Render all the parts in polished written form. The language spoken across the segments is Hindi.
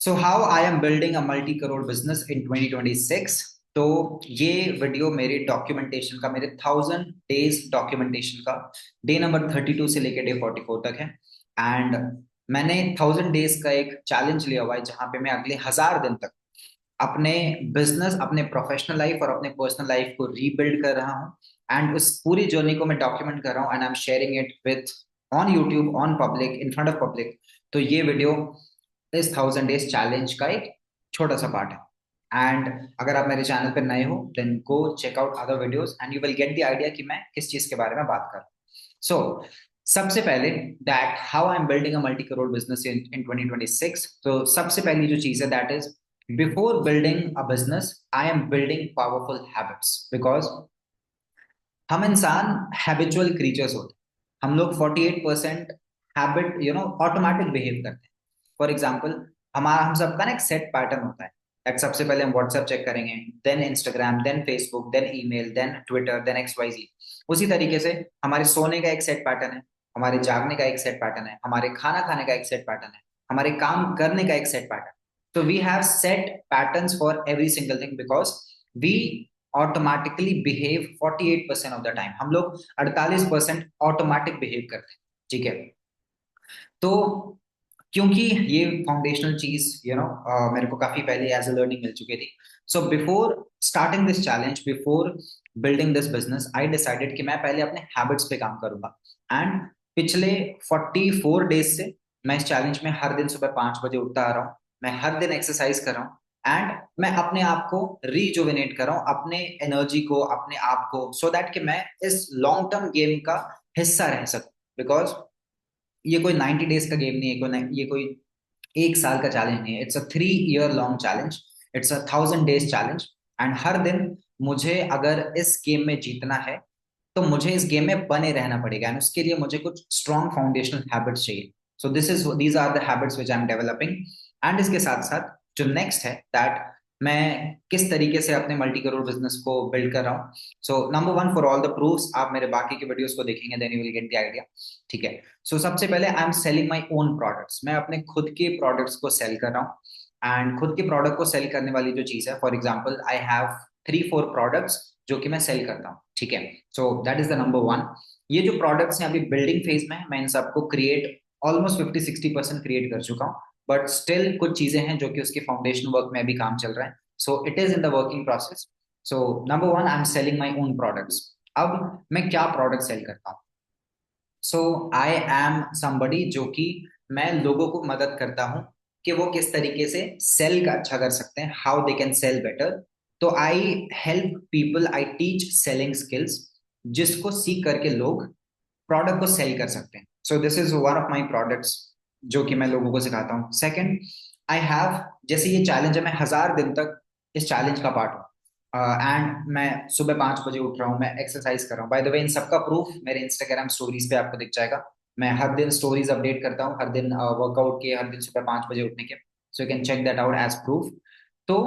So how I am building a multi crore business in 2026। तो ये वीडियो मेरे डॉक्यूमेंटेशन का, मेरे 1000 डेज डॉक्यूमेंटेशन का डे नंबर 32 से लेकर डे 44 तक है। एंड मैंने 1000 डेज का एक चैलेंज लिया हुआ है जहां पे मैं अगले 1000 दिन तक अपने बिजनेस, अपने प्रोफेशनल लाइफ और अपने पर्सनल लाइफ को रीबिल्ड कर रहा हूँ। एंड उस पूरी जर्नी को मैं डॉक्यूमेंट कर रहा हूँ and I am sharing it with on YouTube, on public, in front of public. तो ये वीडियो इस 1000 डेज चैलेंज का एक छोटा सा पार्ट है। एंड अगर आप मेरे चैनल पर नए हो then go check out other videos and you will get the idea कि मैं किस चीज के बारे में बात कर रहा हूँ। सो सबसे पहले, that how I am building a multi crore business in 2026। तो सबसे पहली जो चीज है that is, before building a business I am building powerful habits. Because हम इंसान हैबिचुअल क्रीचर्स होते हैं। हम लोग 48% हैबिट ऑटोमेटिक बिहेव करते हैं। फॉर एग्जाम्पल, हमारा हम सबका ना एक सेट पैटर्न होता है। लाइक सबसे पहले हम व्हाट्सएप चेक करेंगे, then Instagram, then Facebook, then email, then Twitter, then XYZ। उसी तरीके से हमारे सोने का एक सेट पैटर्न है, हमारे जागने का एक सेट पैटर्न है, हमारे खाना खाने का एक सेट पैटर्न है, हमारे काम करने का एक सेट पैटर्न। तो we have set patterns for every single thing because we automatically behave 48% of the time. हम लोग 48% ऑटोमेटिक बिहेव करते हैं। ठीक है। तो क्योंकि ये फाउंडेशनल चीज मेरे को काफी पहले एज अ लर्निंग मिल चुकी थी। So before starting this challenge, before building this business, I decided कि मैं पहले अपने हैबिट्स पे काम करूंगा। एंड पिछले 44 डेज से मैं इस चैलेंज में हर दिन सुबह 5 बजे उठता आ रहा हूँ। मैं हर दिन एक्सरसाइज कर रहा हूँ एंड मैं अपने आप को रिजुविनेट कर रहा हूँ, अपने एनर्जी को, अपने आप को, सो दैट कि मैं इस लॉन्ग टर्म गेम का हिस्सा रह सकूं। बिकॉज ये कोई 90 डेज का गेम नहीं है, ये कोई 1 साल का चैलेंज नहीं है। It's a 3 year long challenge, it's a 1000 days challenge. And हर दिन मुझे अगर इस गेम में जीतना है तो मुझे इस गेम में बने रहना पड़ेगा एंड उसके लिए मुझे कुछ स्ट्रॉन्ग फाउंडेशनल हैबिट्स चाहिए। So these are the habits which I am developing. And इसके साथ साथ जो नेक्स्ट है दैट, मैं किस तरीके से अपने मल्टी करोड़ बिजनेस को बिल्ड कर रहा हूँ। So number one, for all the proofs, आप मेरे बाकी के वीडियोस को देखेंगे then you will get the idea. ठीक है। सो सबसे पहले I am selling my own products. मैं अपने खुद के प्रोडक्ट्स को सेल कर रहा हूँ। एंड खुद के प्रोडक्ट को सेल करने वाली जो चीज है, for example I have 3-4 products जो कि मैं सेल करता हूँ। ठीक है। So that is the number one. ये जो प्रोडक्ट्स हैं अभी बिल्डिंग फेज में है, मैं इन सबको क्रिएट ऑलमोस्ट 50-60% क्रिएट कर चुका हूँ। बट स्टिल कुछ चीजें हैं जो कि उसके फाउंडेशन वर्क में भी काम चल रहा है। So it is in the working process. So number one, I am selling my own products. अब मैं क्या प्रोडक्ट सेल करता हूँ? सो आई एम समबडी जो कि मैं लोगों को मदद करता हूं कि वो किस तरीके से सेल का अच्छा कर सकते हैं, how they can sell better. तो I help people, I teach selling skills जिसको सीख करके लोग प्रोडक्ट को सेल कर सकते हैं। So this is one of my products जो कि मैं लोगों को सिखाता हूँ। सेकेंड, आई हैव, जैसे ये चैलेंज है, मैं 1000 दिन तक इस चैलेंज का पार्ट हूँ। एंड मैं सुबह 5 बजे उठ रहा हूँ, मैं एक्सरसाइज कर रहा हूँ। बाय द वे, इन सबका प्रूफ मेरे इंस्टाग्राम स्टोरीज पे आपको दिख जाएगा। मैं हर दिन स्टोरीज अपडेट करता हूँ, हर दिन वर्कआउट के, हर दिन सुबह 5 बजे उठने के। So you can check that out as proof. तो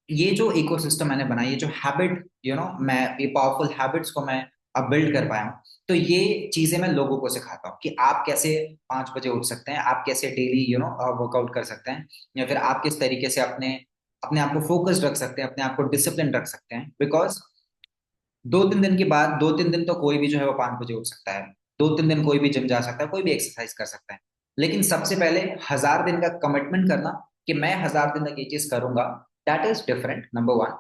ये जो इकोसिस्टम मैंने बनाई, ये जो हैबिट, मैं ये पावरफुल हैबिट्स को मैं अब बिल्ड कर पाया हूँ। तो ये चीजें मैं लोगों को सिखाता हूँ कि आप कैसे 5 बजे उठ सकते हैं, आप कैसे डेली वर्कआउट कर सकते हैं, या फिर आप किस तरीके से अपने अपने आप को फोकस्ड रख सकते हैं, अपने आप को डिसिप्लिन रख सकते हैं। बिकॉज 2-3 दिन के बाद, 2-3 दिन तो कोई भी जो है वो 5 बजे उठ सकता है, 2-3 दिन कोई भी जिम जा सकता है, कोई भी एक्सरसाइज कर सकता है। लेकिन सबसे पहले 1000 दिन का कमिटमेंट करना कि मैं 1000 दिन तक ये चीज करूंगा, that is different, number one.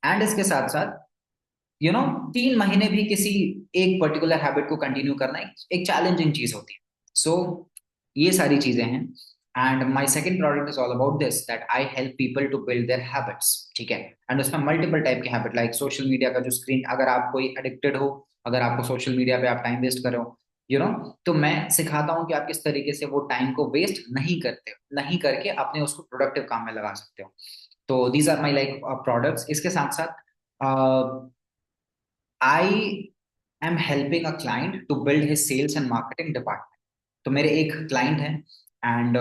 And इसके साथ साथ 3 महीने भी किसी एक पर्टिकुलर हैबिट को कंटिन्यू करना एक चैलेंजिंग चीज होती है। सो ये सारी चीजें हैं। And my second product is all about this, that I help people to build their habits. ठीक है। एंड उसमें मल्टीपल टाइप के हैबिट, लाइक सोशल मीडिया का जो स्क्रीन, अगर आप कोई एडिक्टेड हो, अगर आपको सोशल मीडिया पे आप टाइम वेस्ट कर रहे हो, तो मैं सिखाता हूँ कि आप किस तरीके से वो टाइम को वेस्ट नहीं करते, नहीं करके अपने उसको प्रोडक्टिव काम में लगा सकते हो। तो these are my like products. इसके साथ साथ I am helping a client to build his sales and marketing department. तो मेरे एक क्लाइंट हैं एंड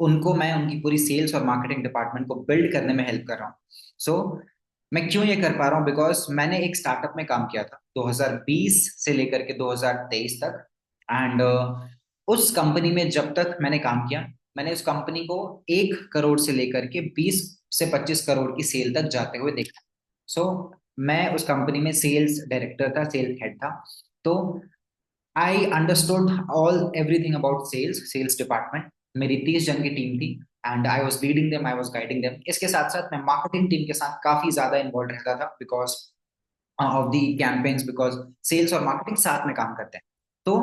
उनको मैं उनकी पूरी सेल्स और मार्केटिंग डिपार्टमेंट को बिल्ड करने में हेल्प कर रहा हूँ। सो मैं क्यों ये कर पा रहा हूँ? बिकॉज मैंने एक स्टार्टअप में काम किया था 2020 से लेकर के 2023 तक। एंड उस कंपनी में जब तक मैंने काम किया, मैंने उस कंपनी को 1 करोड़ से लेकर के 20 से 25 करोड़ की सेल तक जाते हुए देखा। सो मैं उस कंपनी में सेल्स डायरेक्टर था, सेल्स हेड था। तो I understood all everything about sales department. मेरी 30 जन की टीम थी and I was leading them, I was guiding them. इसके साथ साथ मैं मार्केटिंग टीम के साथ काफी ज्यादा इन्वॉल्व रहता था because of the campaigns, because sales और मार्केटिंग साथ में काम करते हैं। तो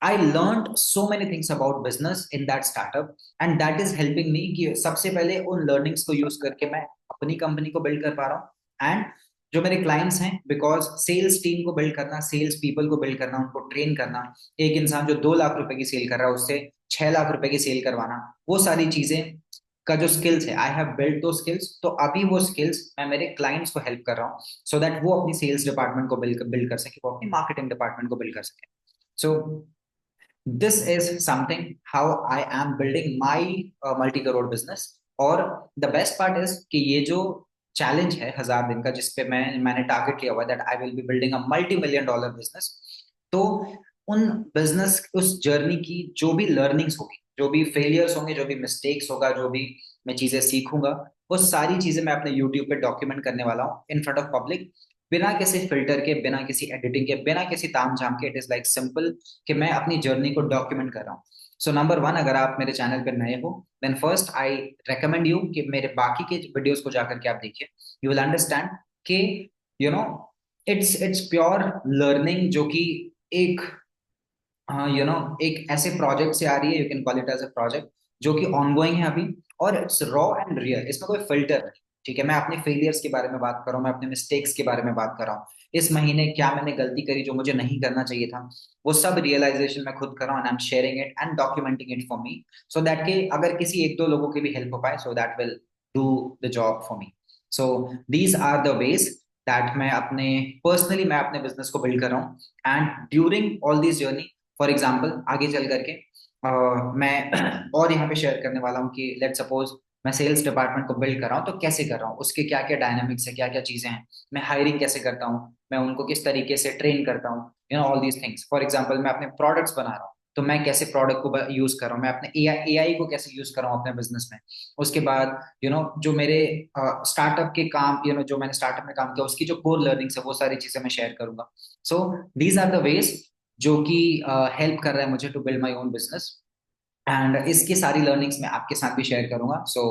I learn so many things about business in that startup and that is helping me कि सबसे पहले उन लर्निंग्स को यूज करके मैं अपनी कंपनी को बिल्ड कर पा रहा हूँ एंड जो मेरे क्लाइंट्स हैं, बिकॉज सेल्स टीम को बिल्ड करना, सेल्स पीपल को बिल्ड करना, उनको ट्रेन करना, एक इंसान जो 2 लाख रुपए की सेल कर रहा है उससे 6 लाख रुपए की सेल करवाना, वो सारी चीजें का जो स्किल्स है, आई हैव बिल्ड दो स्किल्स। तो अभी वो स्किल्स मैं मेरे क्लाइंट्स को हेल्प कर रहा हूँ सो दैट वो अपनी सेल्स डिपार्टमेंट को बिल्ड कर सके, वो अपनी मार्केटिंग डिपार्टमेंट को बिल्ड कर सके। So this is something how I am building my multi crore business. और द बेस्ट पार्ट इज कि ये जो चैलेंज है 1000 दिन का, जिसपे मैंने टारगेट लिया हुआ that I will be building a $multi-million business. तो उन बिजनेस, उस जर्नी की जो भी लर्निंग्स होगी, जो भी फेलियर्स होंगे, जो भी मिस्टेक्स होगा, जो भी मैं चीजें सीखूंगा, वो सारी चीजें मैं अपने यूट्यूब पे डॉक्यूमेंट करने वाला हूँ इन फ्रंट ऑफ पब्लिक, बिना किसी फिल्टर के, बिना किसी एडिटिंग के, बिना किसी ताम झाम के। इट इज लाइक सिंपल कि मैं अपनी जर्नी को डॉक्यूमेंट कर रहा हूँ। सो नंबर वन, अगर आप मेरे चैनल पर नए हो then first I recommend you कि मेरे बाकी के वीडियोस को जाकर के आप देखिए। यू विल अंडरस्टैंड कि you know it's pure learning, जो कि एक एक ऐसे प्रोजेक्ट से आ रही है, you can call it as a project, जो कि ऑनगोइंग है अभी, और इट्स रॉ एंड रियल, इसमें कोई फिल्टर नहीं। ठीक है, मैं अपने फेलियर्स के बारे में बात कर रहा हूँ, मैं अपने मिस्टेक्स के बारे में बात कर रहा हूँ, इस महीने क्या मैंने गलती करी जो मुझे नहीं करना चाहिए था, वो सब रियलाइजेशन मैं खुद कर रहा हूँ and I am sharing it and documenting it for me, so that के अगर किसी एक दो लोगों की भी हेल्प हो पाए, so that will do the job for me. So these are the ways that मैं अपने पर्सनली मैं अपने बिजनेस को बिल्ड कर रहा हूँ and during all this journey, for example आगे चल करके मैं और यहाँ पे शेयर करने वाला हूँ कि लेट सपोज मैं सेल्स डिपार्टमेंट को बिल्ड कर रहा हूँ, तो कैसे कर रहा हूँ, उसके क्या क्या डायनामिक्स है, क्या क्या चीजें हैं, मैं हायरिंग कैसे करता हूँ, मैं उनको किस तरीके से ट्रेन करता हूँ, all these things. For example मैं अपने प्रोडक्ट्स बना रहा हूँ, तो मैं कैसे प्रोडक्ट को यूज कर रहा हूँ, मैं अपने एआई को कैसे यूज कर रहा हूँ अपने बिजनेस में। उसके बाद जो मेरे स्टार्टअप के काम, जो मैंने स्टार्टअप में काम किया, उसकी जो कोर लर्निंग्स है, वो सारी चीजें मैं शेयर करूंगा। So these are the ways जो कि हेल्प कर रहा है मुझे to build my own business, and इसकी सारी लर्निंग्स मैं आपके साथ भी शेयर करूंगा। So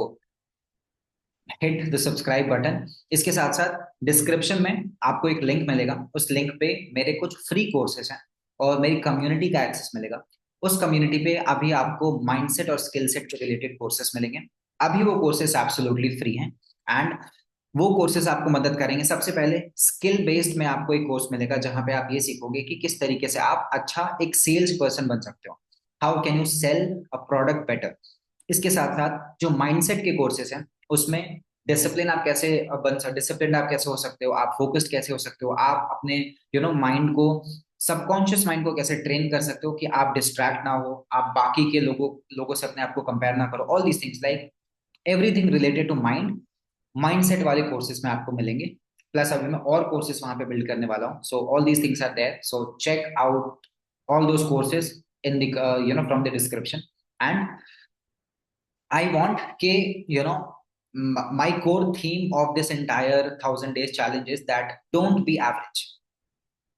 hit the subscribe button. इसके साथ साथ डिस्क्रिप्शन में आपको एक लिंक मिलेगा, उस लिंक पे मेरे कुछ फ्री कोर्सेस हैं और मेरी कम्युनिटी का एक्सेस मिलेगा। उस कम्युनिटी पे अभी आपको माइंडसेट और स्किल सेट के रिलेटेड कोर्सेस मिलेंगे। अभी वो कोर्सेस एब्सोल्युटली फ्री हैं एंड वो कोर्सेस आपको मदद करेंगे। सबसे पहले स्किल बेस्ड में आपको एक कोर्स मिलेगा जहां पे आप ये सीखोगे कि किस तरीके से आप अच्छा एक सेल्स पर्सन बन सकते हो, how can you sell a product better. इसके साथ साथ जो माइंडसेट के कोर्सेस हैं उसमें डिसिप्लिन आप कैसे डिसिप्लिन आप कैसे हो सकते हो, आप फोकस्ड कैसे हो सकते हो, आप अपने माइंड को, सबकॉन्शियस माइंड को कैसे ट्रेन कर सकते हो कि आप डिस्ट्रैक्ट ना हो, आप बाकी के लोगों लोगों से अपने आप को कंपेयर ना करो। All these things like everything related to mind, mindset वाले कोर्सेज में आपको मिलेंगे। प्लस अभी मैं और कोर्सेज वहां पे बिल्ड करने वाला हूँ। So all these things are there, so check out all those courses in the from the description. And I want ke my core theme of this entire 1000 days challenge is that don't be average.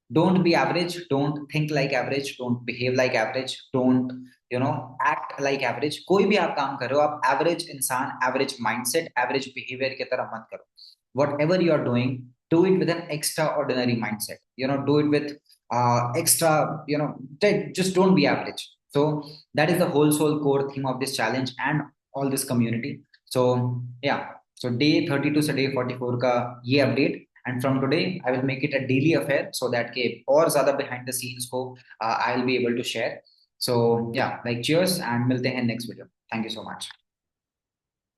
Don't be average, don't think like average, don't behave like average, don't act like average। कोई भी आप काम कर रहे हो, आप एवरेज इंसान, एवरेज माइंडसेट, एवरेज बिहेवियर की तरह मत करो। Whatever you are doing, do it with an extraordinary mindset, do it with extra, just don't be average। So that is the whole soul core theme of this challenge and all this community। So yeah, so day 32 से day 44 का ये update, and from today I will make it a daily affair so that के और ज्यादा behind the scenes को I will be able to share। So yeah, like cheers and मिलते हैं next video। Thank you so much।